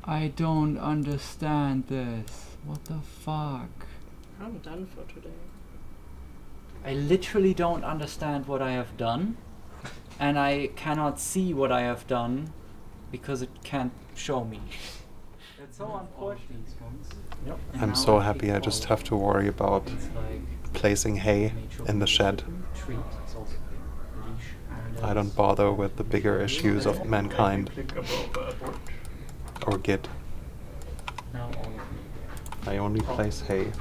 I don't understand this. What the fuck? I'm done for today. I literally don't understand what I have done, and I cannot see what I have done because it can't show me. It's so unfortunate. Yep. I'm so happy I just have to worry about placing hay in the shed. I don't bother with the bigger issues of mankind or Git. I only place hay.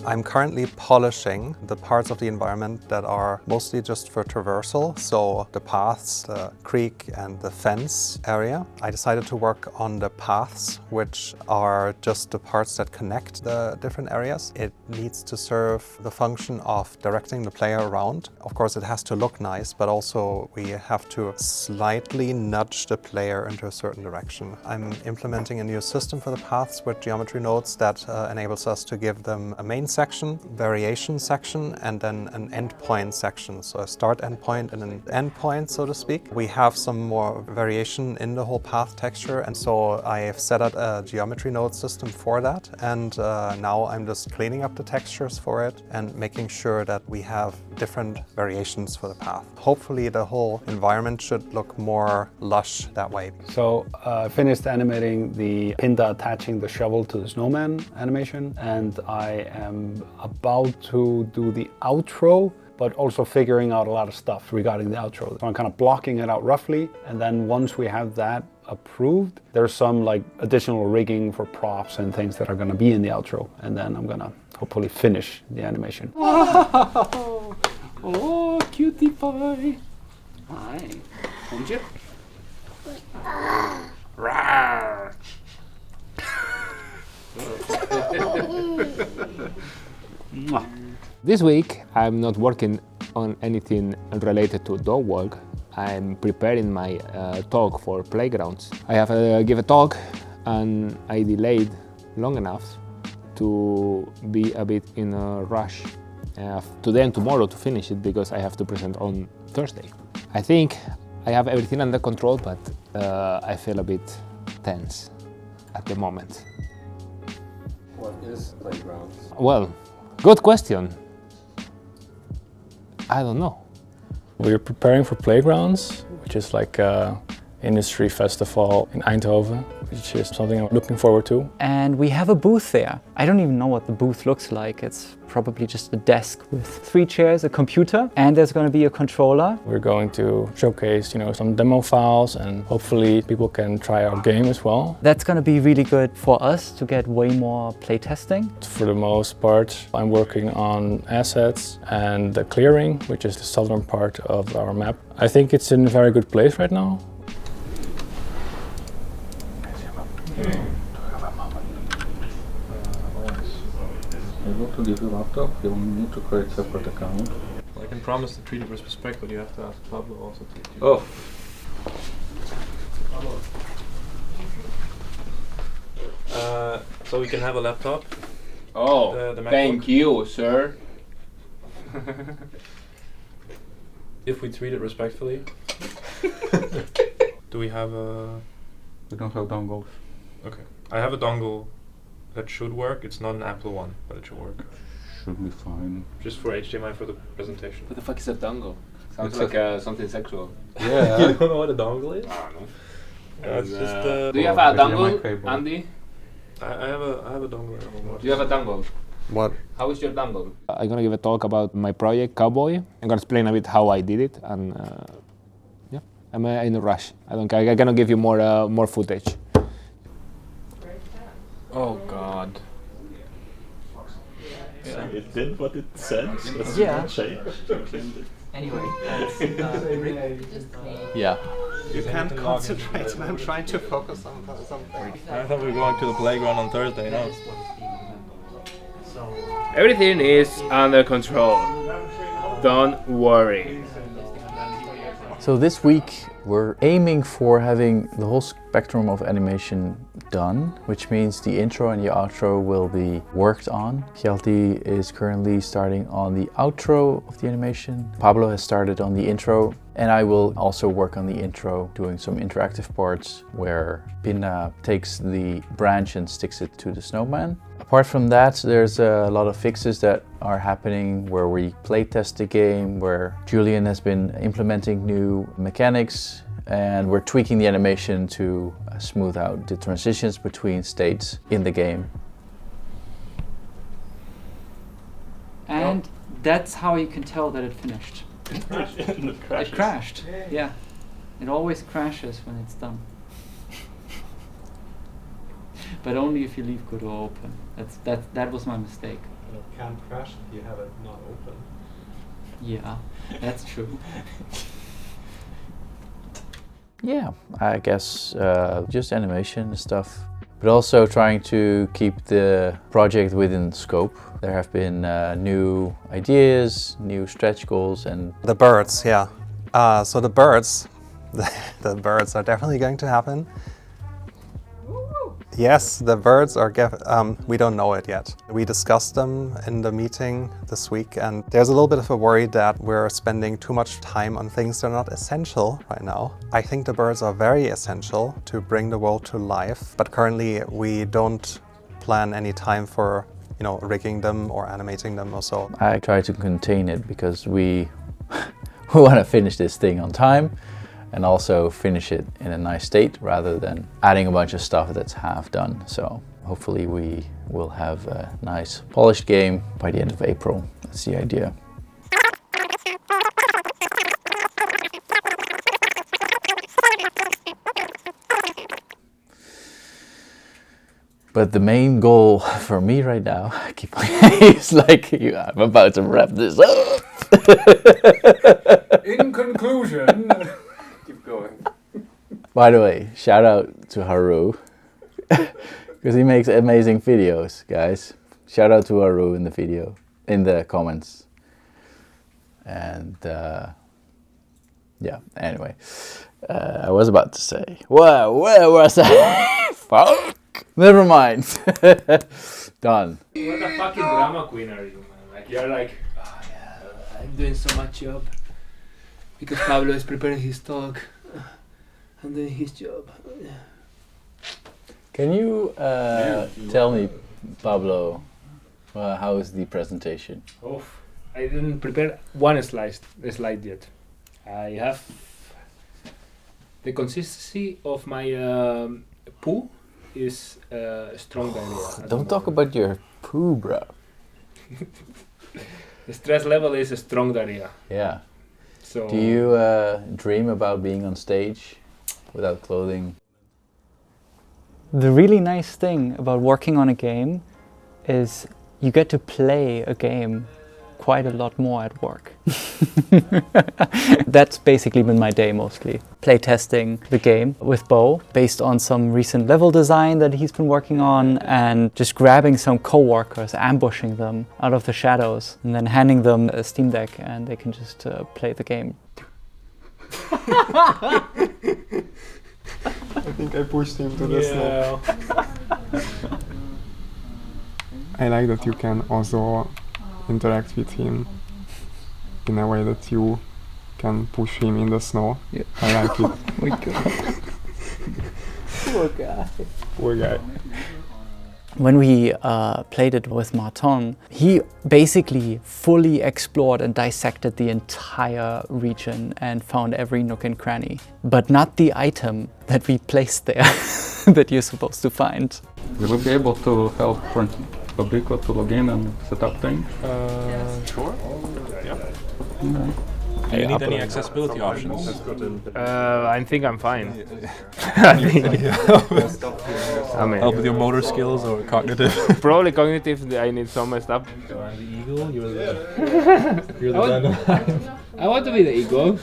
I'm currently polishing the parts of the environment that are mostly just for traversal, so the paths, the creek and the fence area. I decided to work on the paths, which are just the parts that connect the different areas. It needs to serve the function of directing the player around. Of course, it has to look nice, but also we have to slightly nudge the player into a certain direction. I'm implementing a new system for the paths with geometry nodes that enables us to give them a main section, variation section, and then an endpoint section. So a start endpoint and an endpoint, so to speak. We have some more variation in the whole path texture, and so I have set up a geometry node system for that. And now I'm just cleaning up the textures for it and making sure that we have different variations for the path. Hopefully the whole environment should look more lush that way. So I finished animating the Pinta attaching the shovel to the snowman animation, and I am about to do the outro, but also figuring out a lot of stuff regarding the outro. So I'm kind of blocking it out roughly, and then once we have that approved, there's some like additional rigging for props and things that are going to be in the outro, and then I'm gonna hopefully finish the animation. Oh, oh, cutie pie. Hi. Bonjour. Rawr. This week I'm not working on anything related to dog walk. I'm preparing my talk for Playgrounds. I have give a talk and I delayed long enough to be a bit in a rush today and tomorrow to finish it because I have to present on Thursday. I think I have everything under control, but I feel a bit tense at the moment. What is Playgrounds? Well, good question. I don't know. We're preparing for Playgrounds, which is like an industry festival in Eindhoven, which is something I'm looking forward to. And we have a booth there. I don't even know what the booth looks like. It's probably just a desk with 3 chairs, a computer, and there's going to be a controller. We're going to showcase, some demo files, and hopefully people can try our game as well. That's going to be really good for us to get way more playtesting. For the most part, I'm working on assets and the clearing, which is the southern part of our map. I think it's in a very good place right now. Able to give you a laptop, you'll need to create a separate account. I can promise to treat it with respect, but you have to ask Pablo also to. Oh. So we can have a laptop. Oh, the MacBook. thank you, sir. If we treat it respectfully. Do we have a... We don't have dongles. Okay. I have a dongle that should work. It's not an Apple one, but it should work. Should be fine. Just for HDMI for the presentation. What the fuck is a dongle? Sounds It's like something sexual. Yeah. You don't know what a dongle is? I don't know. It's just do you have a dongle, Andy? I have a dongle at home. Do you have a dongle? What? How is your dongle? I'm gonna give a talk about my project, Cowboy. I'm gonna explain a bit how I did it, and yeah, I'm in a rush. I'm gonna give you more footage. Oh God. Yeah. It did what it said. That's Yeah. not changed. Anyway, Yeah. You can't concentrate when I'm trying to focus on something. I thought we were going to the playground on Thursday, no? Everything is under control. Don't worry. So this week we're aiming for having the whole spectrum of animation done, which means the intro and the outro will be worked on. Hjalti is currently starting on the outro of the animation. Pablo has started on the intro, and I will also work on the intro, doing some interactive parts where Pinda takes the branch and sticks it to the snowman. Apart from that, there's a lot of fixes that are happening where we playtest the game, where Julian has been implementing new mechanics, and we're tweaking the animation to smooth out the transitions between states in the game. And that's how you can tell that it finished. It crashed. Yeah. It always crashes when it's done. But only if you leave Godot open. That was my mistake. And it can't crash if you have it not open. Yeah, that's true. Yeah, I guess just animation stuff, but also trying to keep the project within scope. There have been new ideas, new stretch goals, and the birds, yeah. So the birds, the birds are definitely going to happen. Yes, the birds are, we don't know it yet. We discussed them in the meeting this week, and there's a little bit of a worry that we're spending too much time on things that are not essential right now. I think the birds are very essential to bring the world to life, but currently we don't plan any time for, rigging them or animating them or so. I try to contain it because we want to finish this thing on time, and also finish it in a nice state rather than adding a bunch of stuff that's half done. So hopefully we will have a nice polished game by the end of April. That's the idea. But the main goal for me right now, I keep it's like I'm about to wrap this up. In conclusion. Going. By the way, shout out to Haru, because he makes amazing videos, guys. Shout out to Haru in the video, in the comments. And yeah, anyway, I was about to say, where was I? Fuck! Never mind. Done. What a fucking drama queen are you, man? Like, you're like, oh yeah, I'm doing so much job. Because Pablo is preparing his talk. I'm doing his job. Can you tell me, Pablo, how is the presentation? Oh, I didn't prepare one slide yet. I have the consistency of my poo is strong diarrhea. Don't talk about your poo, bro. The stress level is a strong diarrhea. Yeah. So do you dream about being on stage without clothing? The really nice thing about working on a game is you get to play a game quite a lot more at work. That's basically been my day mostly. Playtesting the game with Bo based on some recent level design that he's been working on, and just grabbing some co-workers, ambushing them out of the shadows, and then handing them a Steam Deck and they can just play the game. I think I pushed him to the snow. I like that you can also interact with him in a way that you can push him in the snow. Yeah. I like it. Oh my god. Poor guy. Poor guy. When we played it with Martin, he basically fully explored and dissected the entire region and found every nook and cranny, but not the item that we placed there that you're supposed to find. You will be able to help Fabrico to log in and set up things? Sure. Yeah. Okay. Do you need any accessibility options? I think I'm fine. I mean, help with your motor skills or cognitive? Probably cognitive. I need some stuff. You are the eagle. You're the dandelion. I want to be the eagle.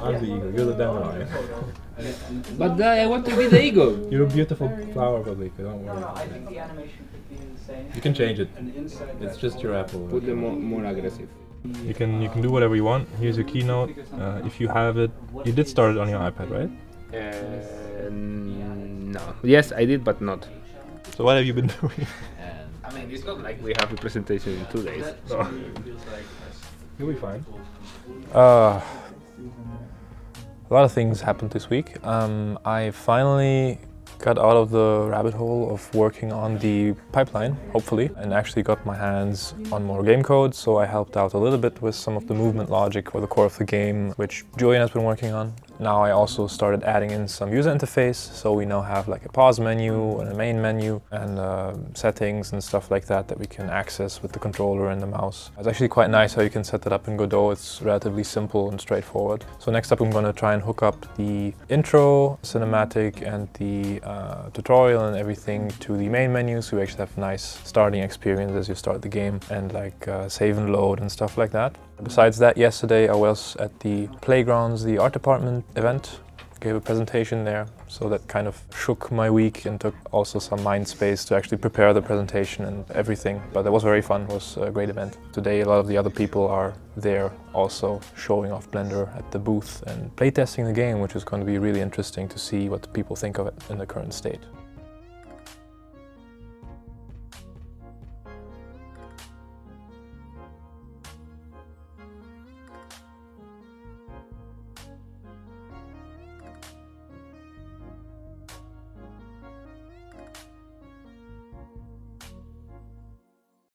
I'm the eagle. You're the dandelion. But I want to be the eagle. You're a beautiful flower, Fabrico. Don't worry. I think the animation could be the same. You can change it. It's just your apple. Put them more aggressive. You can do whatever you want. Here's your keynote. If you have it, you did start it on your iPad, right? No. Yes, I did, but not. So what have you been doing? I mean, it's not like we have a presentation in 2 days. No. You'll be fine. A lot of things happened this week. I finally got out of the rabbit hole of working on the pipeline, hopefully, and actually got my hands on more game code, so I helped out a little bit with some of the movement logic for the core of the game, which Julian has been working on. Now I also started adding in some user interface, so we now have like a pause menu and a main menu and settings and stuff like that that we can access with the controller and the mouse. It's actually quite nice how you can set that up in Godot. It's relatively simple and straightforward. So next up I'm going to try and hook up the intro, cinematic and the tutorial and everything to the main menu, so you actually have a nice starting experience as you start the game and like save and load and stuff like that. Besides that, yesterday I was at the Playgrounds, the art department event, gave a presentation there, so that kind of shook my week and took also some mind space to actually prepare the presentation and everything. But that was very fun, it was a great event. Today a lot of the other people are there also showing off Blender at the booth and playtesting the game, which is going to be really interesting to see what the people think of it in the current state.